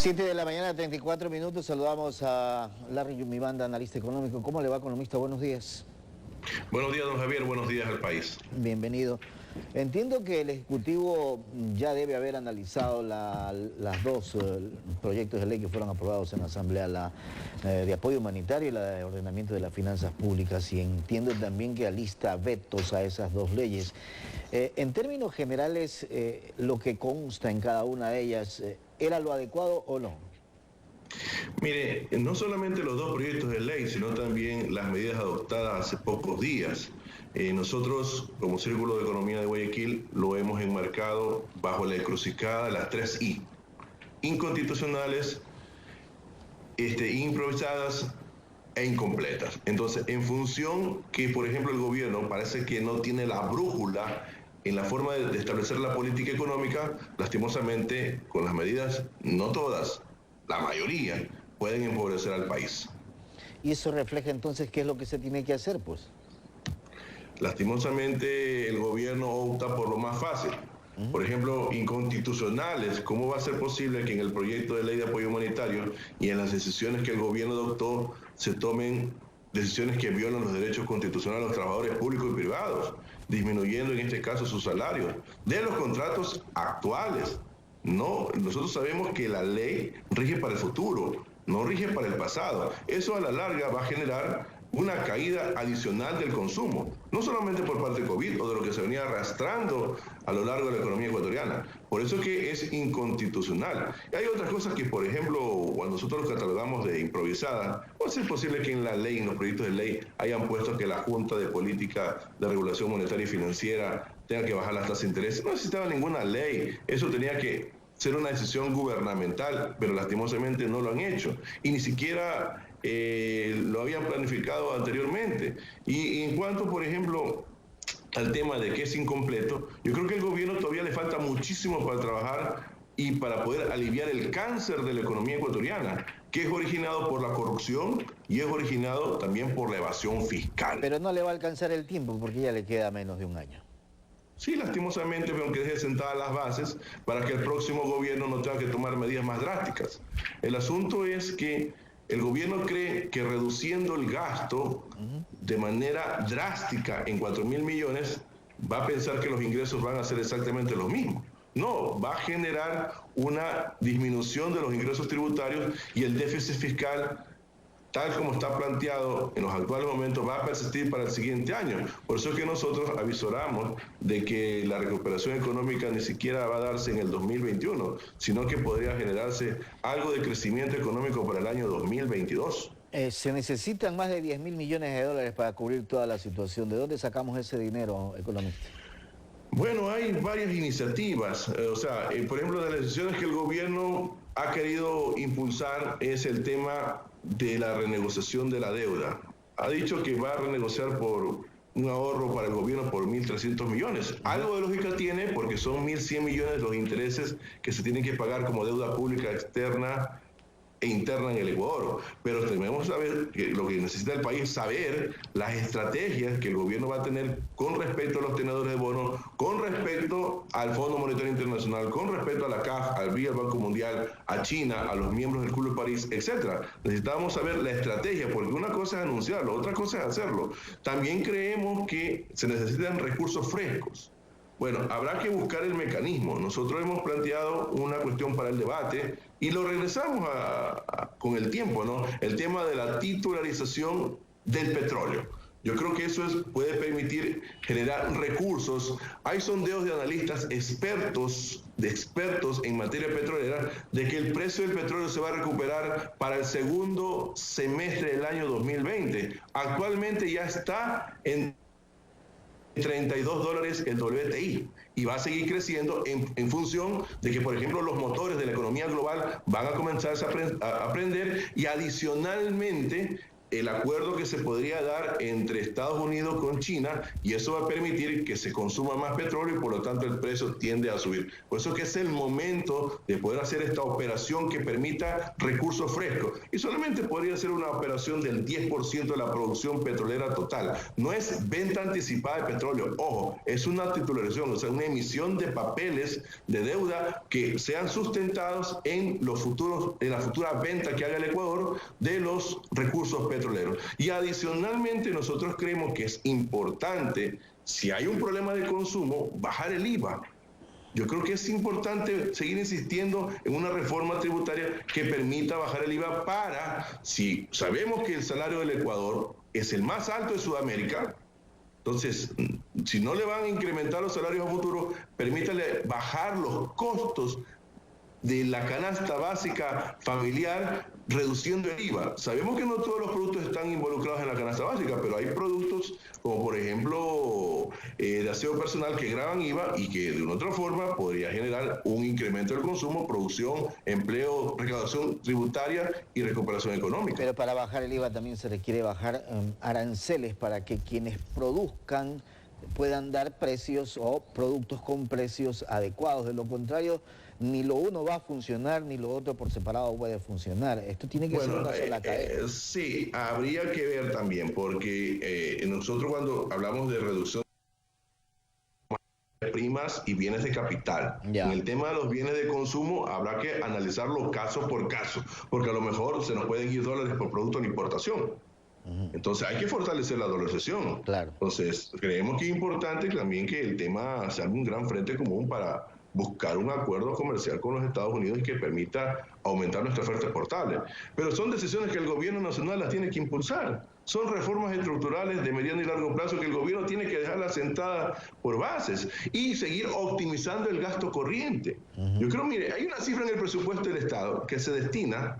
7 de la mañana, 34 minutos. Saludamos a Larry Yumibanda, analista económico. ¿Cómo le va, economista? Buenos días. Buenos días, don Javier. Buenos días al país. Bienvenido. Entiendo que el Ejecutivo ya debe haber analizado las dos proyectos de ley que fueron aprobados en la Asamblea, la de apoyo humanitario y la de ordenamiento de las finanzas públicas, y entiendo también que alista vetos a esas dos leyes. En términos generales, lo que consta en cada una de ellas, ¿era lo adecuado o no? Mire, no solamente los dos proyectos de ley, sino también las medidas adoptadas hace pocos días. Nosotros, como Círculo de Economía de Guayaquil, lo hemos enmarcado bajo la encrucijada de las 3 I. Inconstitucionales, improvisadas e incompletas. Entonces, en función que, por ejemplo, el gobierno parece que no tiene la brújula en la forma de establecer la política económica, lastimosamente, con las medidas, no todas, la mayoría, pueden empobrecer al país. ¿Y eso refleja entonces qué es lo que se tiene que hacer, pues? Lastimosamente, el gobierno opta por lo más fácil. Por ejemplo, inconstitucionales. ¿Cómo va a ser posible que en el proyecto de ley de apoyo humanitario y en las decisiones que el gobierno adoptó se tomen decisiones que violan los derechos constitucionales de los trabajadores públicos y privados, disminuyendo en este caso sus salarios de los contratos actuales? No, nosotros sabemos que la ley rige para el futuro, no rige para el pasado. Eso a la larga va a generar una caída adicional del consumo, no solamente por parte del COVID o de lo que se venía arrastrando a lo largo de la economía ecuatoriana. Por eso es que es inconstitucional. Y hay otras cosas que, por ejemplo, cuando nosotros los catalogamos de improvisadas, puede ser posible que en la ley, en los proyectos de ley, hayan puesto que la Junta de Política de Regulación Monetaria y Financiera tenga que bajar las tasas de interés. No necesitaba ninguna ley, eso tenía que ser una decisión gubernamental, pero lastimosamente no lo han hecho. Y ni siquiera lo habían planificado anteriormente. Y en cuanto, por ejemplo, al tema de que es incompleto, yo creo que el gobierno todavía le falta muchísimo para trabajar y para poder aliviar el cáncer de la economía ecuatoriana, que es originado por la corrupción y es originado también por la evasión fiscal. Pero no le va a alcanzar el tiempo porque ya le queda menos de un año. Sí, lastimosamente, aunque deje sentadas las bases para que el próximo gobierno no tenga que tomar medidas más drásticas. El asunto es que el gobierno cree que reduciendo el gasto de manera drástica en 4.000 millones, va a pensar que los ingresos van a ser exactamente los mismos. No, va a generar una disminución de los ingresos tributarios y el déficit fiscal, tal como está planteado en los actuales momentos, va a persistir para el siguiente año. Por eso es que nosotros avisoramos de que la recuperación económica ni siquiera va a darse en el 2021, sino que podría generarse algo de crecimiento económico para el año 2022. Se necesitan más de 10.000 millones de dólares para cubrir toda la situación. ¿De dónde sacamos ese dinero, economista? Bueno, hay varias iniciativas. Por ejemplo, de las decisiones que el gobierno ha querido impulsar es el tema de la renegociación de la deuda. Ha dicho que va a renegociar por un ahorro para el gobierno por 1.300 millones. Algo de lógica tiene porque son 1.100 millones los intereses que se tienen que pagar como deuda pública externa e interna en el Ecuador. Pero tenemos que saber que lo que necesita el país es saber las estrategias que el gobierno va a tener con respecto a los tenedores de bonos, con respecto al Fondo Monetario Internacional, con respecto a la CAF, al BID, al Banco Mundial, a China, a los miembros del Club de París, etc. Necesitamos saber la estrategia, porque una cosa es anunciarlo, otra cosa es hacerlo. También creemos que se necesitan recursos frescos. Bueno, habrá que buscar el mecanismo. Nosotros hemos planteado una cuestión para el debate y lo regresamos con el tiempo, ¿no? El tema de la titularización del petróleo. Yo creo que eso puede permitir generar recursos. Hay sondeos de analistas expertos en materia petrolera de que el precio del petróleo se va a recuperar para el segundo semestre del año 2020. Actualmente ya está en $32 el WTI y va a seguir creciendo en función de que, por ejemplo, los motores de la economía global van a comenzar a aprender y adicionalmente el acuerdo que se podría dar entre Estados Unidos con China, y eso va a permitir que se consuma más petróleo y por lo tanto el precio tiende a subir. Por eso que es el momento de poder hacer esta operación que permita recursos frescos. Y solamente podría ser una operación del 10% de la producción petrolera total. No es venta anticipada de petróleo, ojo, es una titularización, o sea, una emisión de papeles de deuda que sean sustentados en los futuros, en la futura venta que haga el Ecuador de los recursos petroleros. Y adicionalmente nosotros creemos que es importante, si hay un problema de consumo, bajar el IVA. Yo creo que es importante seguir insistiendo en una reforma tributaria que permita bajar el IVA para, si sabemos que el salario del Ecuador es el más alto de Sudamérica, entonces, si no le van a incrementar los salarios a futuro, permítale bajar los costos de la canasta básica familiar reduciendo el IVA. Sabemos que no todos los productos están involucrados en la canasta básica, pero hay productos como por ejemplo de aseo personal que graban IVA y que de una otra forma podría generar un incremento del consumo, producción, empleo, recaudación tributaria y recuperación económica. Pero para bajar el IVA también se requiere bajar aranceles para que quienes produzcan puedan dar precios o productos con precios adecuados. De lo contrario, ni lo uno va a funcionar, ni lo otro por separado puede funcionar. Esto tiene que ser una sola cadena. Sí, habría que ver también, porque nosotros cuando hablamos de reducción de primas y bienes de capital, en el tema de los bienes de consumo habrá que analizarlo caso por caso, porque a lo mejor se nos pueden ir dólares por producto de importación. Entonces hay que fortalecer la dolarización. Claro. Entonces creemos que es importante también que el tema sea un gran frente común para buscar un acuerdo comercial con los Estados Unidos y que permita aumentar nuestra oferta exportable. Pero son decisiones que el gobierno nacional las tiene que impulsar. Son reformas estructurales de mediano y largo plazo que el gobierno tiene que dejarlas sentadas por bases y seguir optimizando el gasto corriente. Yo creo, mire, hay una cifra en el presupuesto del Estado que se destina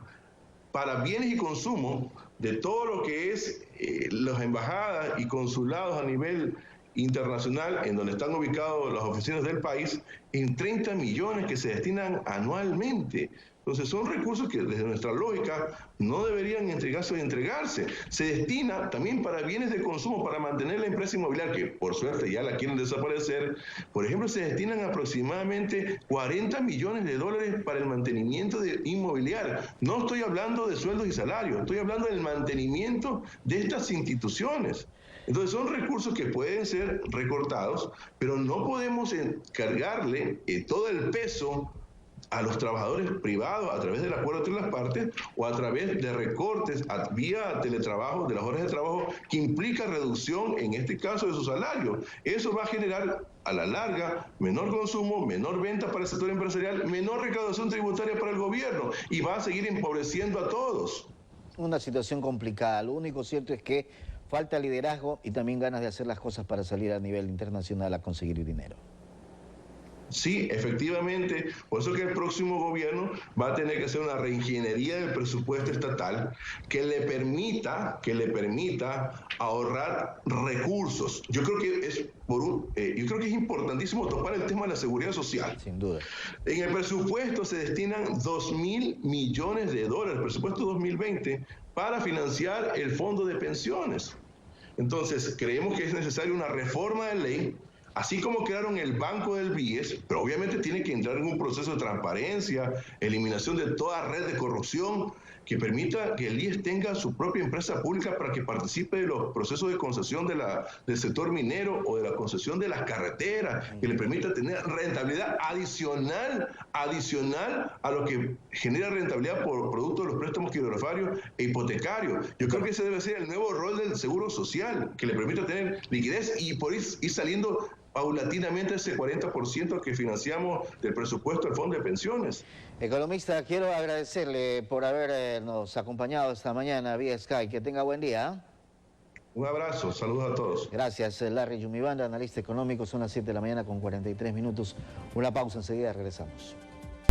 para bienes y consumo de todo lo que es las embajadas y consulados a nivel internacional, en donde están ubicados las oficinas del país, en 30 millones que se destinan anualmente. Entonces son recursos que desde nuestra lógica no deberían entregarse o entregarse. Se destina también para bienes de consumo, para mantener la empresa inmobiliaria, que por suerte ya la quieren desaparecer. Por ejemplo, se destinan aproximadamente 40 millones de dólares para el mantenimiento de inmobiliario. No estoy hablando de sueldos y salarios, estoy hablando del mantenimiento de estas instituciones. Entonces son recursos que pueden ser recortados, pero no podemos encargarle todo el peso a los trabajadores privados a través del acuerdo entre las partes o a través de recortes vía teletrabajo, de las horas de trabajo, que implica reducción, en este caso, de su salario. Eso va a generar a la larga menor consumo, menor venta para el sector empresarial, menor recaudación tributaria para el gobierno y va a seguir empobreciendo a todos. Una situación complicada. Lo único cierto es que falta liderazgo y también ganas de hacer las cosas para salir a nivel internacional a conseguir dinero. Sí, efectivamente, por eso que el próximo gobierno va a tener que hacer una reingeniería del presupuesto estatal que le permita ahorrar recursos. Yo creo que es importantísimo topar el tema de la seguridad social. Sin duda. En el presupuesto se destinan 2.000 millones de dólares, el presupuesto 2020, para financiar el fondo de pensiones. Entonces, creemos que es necesaria una reforma de ley, así como crearon el Banco del BIES, pero obviamente tiene que entrar en un proceso de transparencia, eliminación de toda red de corrupción, que permita que el IES tenga su propia empresa pública para que participe de los procesos de concesión del sector minero o de la concesión de las carreteras, que le permita tener rentabilidad adicional a lo que genera rentabilidad por producto de los préstamos quirografarios e hipotecarios. Yo creo que ese debe ser el nuevo rol del Seguro Social, que le permita tener liquidez y por ir saliendo paulatinamente ese 40% que financiamos del presupuesto del Fondo de Pensiones. Economista, quiero agradecerle por habernos acompañado esta mañana vía Skype. Que tenga buen día. Un abrazo, saludos a todos. Gracias, Larry Yumibanda, analista económico. Son las 7 de la mañana con 43 minutos. Una pausa, enseguida regresamos.